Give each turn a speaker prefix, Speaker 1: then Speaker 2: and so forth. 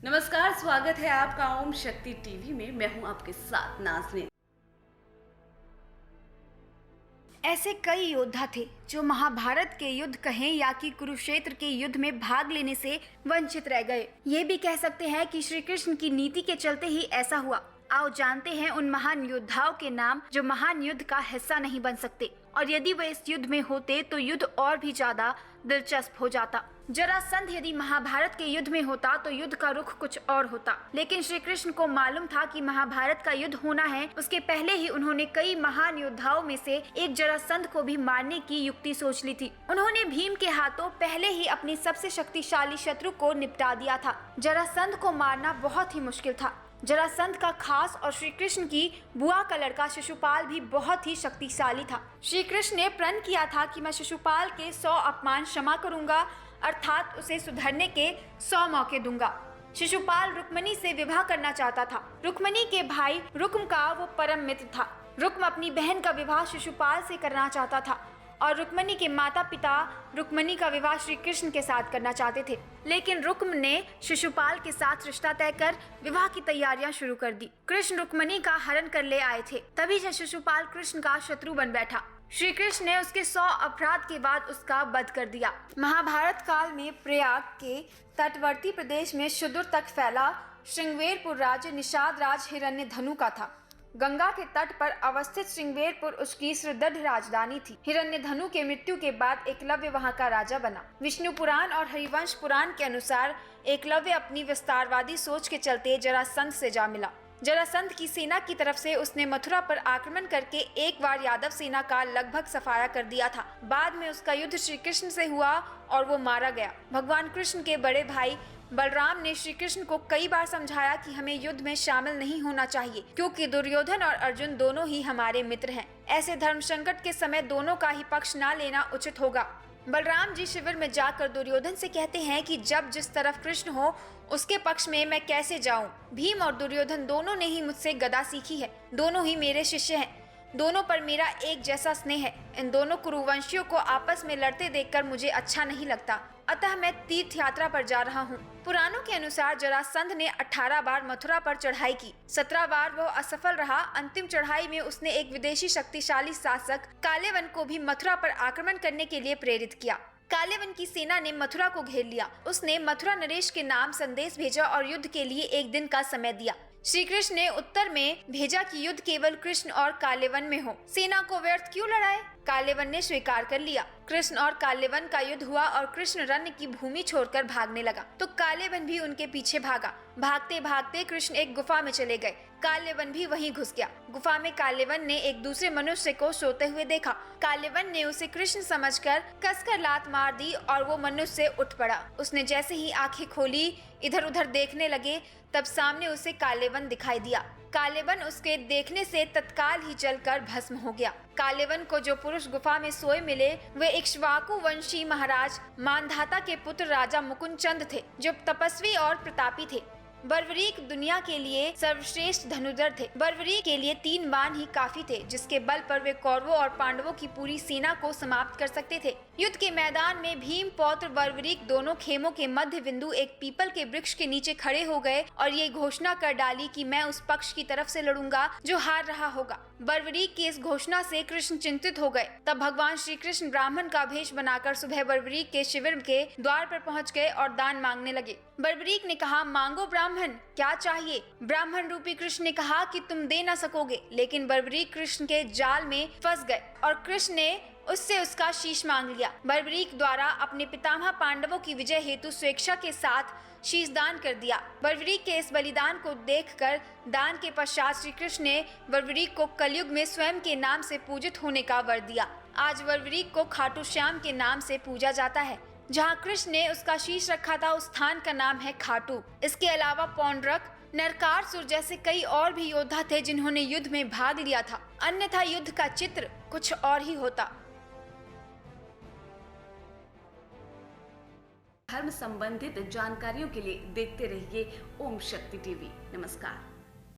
Speaker 1: नमस्कार, स्वागत है आपका ओम शक्ति टीवी में। मैं हूं आपके साथ नाज़नीन।
Speaker 2: ऐसे कई योद्धा थे जो महाभारत के युद्ध कहें या कि कुरुक्षेत्र के युद्ध में भाग लेने से वंचित रह गए। ये भी कह सकते हैं कि श्री कृष्ण की नीति के चलते ही ऐसा हुआ। आओ जानते हैं उन महान योद्धाओं के नाम जो महान युद्ध का हिस्सा नहीं बन सकते, और यदि वे इस युद्ध में होते तो युद्ध और भी ज्यादा दिलचस्प हो जाता। जरासंध यदि महाभारत के युद्ध में होता तो युद्ध का रुख कुछ और होता, लेकिन श्री कृष्ण को मालूम था कि महाभारत का युद्ध होना है। उसके पहले ही उन्होंने कई महान योद्धाओं में से एक जरासंध को भी मारने की युक्ति सोच ली थी। उन्होंने भीम के हाथों पहले ही अपनी सबसे शक्तिशाली शत्रु को निपटा दिया था। जरासंध को मारना बहुत ही मुश्किल था। जरासंध का खास और श्री कृष्ण की बुआ का लड़का शिशुपाल भी बहुत ही शक्तिशाली था। श्री कृष्ण ने प्रण किया था कि मैं शिशुपाल के 100 अपमान क्षमा करूंगा, अर्थात उसे सुधरने के 100 मौके दूंगा। शिशुपाल रुक्मणी से विवाह करना चाहता था। रुक्मणी के भाई रुक्म का वो परम मित्र था। रुक्म अपनी बहन का विवाह शिशुपाल से करना चाहता था और रुक्मणी के माता पिता रुक्मणी का विवाह श्री कृष्ण के साथ करना चाहते थे, लेकिन रुक्म ने शिशुपाल के साथ रिश्ता तय कर विवाह की तैयारियां शुरू कर दी। कृष्ण रुक्मणी का हरण कर ले आए थे, तभी से शिशुपाल कृष्ण का शत्रु बन बैठा। श्री कृष्ण ने उसके 100 अपराध के बाद उसका वध कर दिया। महाभारत काल में प्रयाग के तटवर्ती प्रदेश में सुदूर तक फैला श्रृंगवेरपुर राज्य निषाद राज हिरण्यधनु का था। गंगा के तट पर अवस्थित श्रृंगवेरपुर उसकी सुदृढ़ राजधानी थी। हिरण्यधनु के मृत्यु के बाद एकलव्य वहां का राजा बना। विष्णु पुराण और हरिवंश पुराण के अनुसार एकलव्य अपनी विस्तारवादी सोच के चलते जरासंध से जा मिला। जरासंध की सेना की तरफ से उसने मथुरा पर आक्रमण करके एक बार यादव सेना का लगभग सफाया कर दिया था। बाद में उसका युद्ध श्री कृष्ण से हुआ और वो मारा गया। भगवान कृष्ण के बड़े भाई बलराम ने श्री कृष्ण को कई बार समझाया कि हमें युद्ध में शामिल नहीं होना चाहिए, क्योंकि दुर्योधन और अर्जुन दोनों ही हमारे मित्र हैं। ऐसे धर्म संकट के समय दोनों का ही पक्ष न लेना उचित होगा। बलराम जी शिविर में जाकर दुर्योधन से कहते हैं कि जब जिस तरफ कृष्ण हो उसके पक्ष में मैं कैसे जाऊं। भीम और दुर्योधन दोनों ने ही मुझसे गदा सीखी है, दोनों ही मेरे शिष्य हैं, दोनों पर मेरा एक जैसा स्नेह है। इन दोनों कुरुवंशियों को आपस में लड़ते देखकर मुझे अच्छा नहीं लगता, अतः मैं तीर्थ यात्रा पर जा रहा हूँ। पुराणों के अनुसार जरासंध ने 18 बार मथुरा पर चढ़ाई की, 17 बार वह असफल रहा। अंतिम चढ़ाई में उसने एक विदेशी शक्तिशाली शासक कालेवन को भी मथुरा पर आक्रमण करने के लिए प्रेरित किया। कालेवन की सेना ने मथुरा को घेर लिया। उसने मथुरा नरेश के नाम संदेश भेजा और युद्ध के लिए एक दिन का समय दिया। श्री कृष्ण ने उत्तर में भेजा कि युद्ध केवल कृष्ण और कालेवन में हो, सेना को व्यर्थ क्यों लड़ाए। कालेवन ने स्वीकार कर लिया। कृष्ण और कालेवन का युद्ध हुआ और कृष्ण रण्य की भूमि छोड़कर भागने लगा तो कालेवन भी उनके पीछे भागा। भागते भागते कृष्ण एक गुफा में चले गए। कालेवन भी वहीं घुस गया। गुफा में कालेवन ने एक दूसरे मनुष्य को सोते हुए देखा। कालेवन ने उसे कृष्ण समझकर कसकर लात मार दी और वो मनुष्य उठ पड़ा। उसने जैसे ही आंखें खोली, इधर उधर देखने लगे, तब सामने उसे कालेवन दिखाई दिया। कालेवन उसके देखने से तत्काल ही जलकर भस्म हो गया। कालेवन को जो पुरुष गुफा में सोए मिले वे इक्ष्वाकु वंशी महाराज मानधाता के पुत्र राजा मुकुंदचंद थे, जो तपस्वी और प्रतापी थे। बर्बरीक दुनिया के लिए सर्वश्रेष्ठ धनुर्धर थे। बर्बरीक के लिए 3 बाण ही काफी थे, जिसके बल पर वे कौरवों और पांडवों की पूरी सेना को समाप्त कर सकते थे। युद्ध के मैदान में भीम पौत्र बर्बरीक दोनों खेमों के मध्य बिंदु एक पीपल के वृक्ष के नीचे खड़े हो गए और ये घोषणा कर डाली कि मैं उस पक्ष की तरफ से लड़ूंगा जो हार रहा होगा। बर्बरीक की इस घोषणा से कृष्ण चिंतित हो गए। तब भगवान श्री कृष्ण ब्राह्मण का भेष बनाकर सुबह बर्बरीक के शिविर के द्वार पर पहुंच गए और दान मांगने लगे। बर्बरीक ने कहा, मांगो ब्राह्मण, क्या चाहिए। ब्राह्मण रूपी कृष्ण ने कहा कि तुम दे न सकोगे, लेकिन बर्बरीक कृष्ण के जाल में फंस गए और कृष्ण ने उससे उसका शीश मांग लिया। बर्बरीक द्वारा अपने पितामह पांडवों की विजय हेतु स्वेच्छा के साथ शीश दान कर दिया। बर्बरीक के इस बलिदान को देखकर दान के पश्चात श्री कृष्ण ने बर्बरीक को कलयुग में स्वयं के नाम से पूजित होने का वर दिया। आज बर्बरीक को खाटू श्याम के नाम से पूजा जाता है। जहाँ कृष्ण ने उसका शीश रखा था उस स्थान का नाम है खाटू। इसके अलावा पौंड्रक, नरकासुर जैसे कई और भी योद्धा थे जिन्होंने युद्ध में भाग लिया था, अन्यथा युद्ध का चित्र कुछ और ही होता।
Speaker 1: धर्म संबंधित जानकारियों के लिए देखते रहिए ओम शक्ति टीवी। नमस्कार।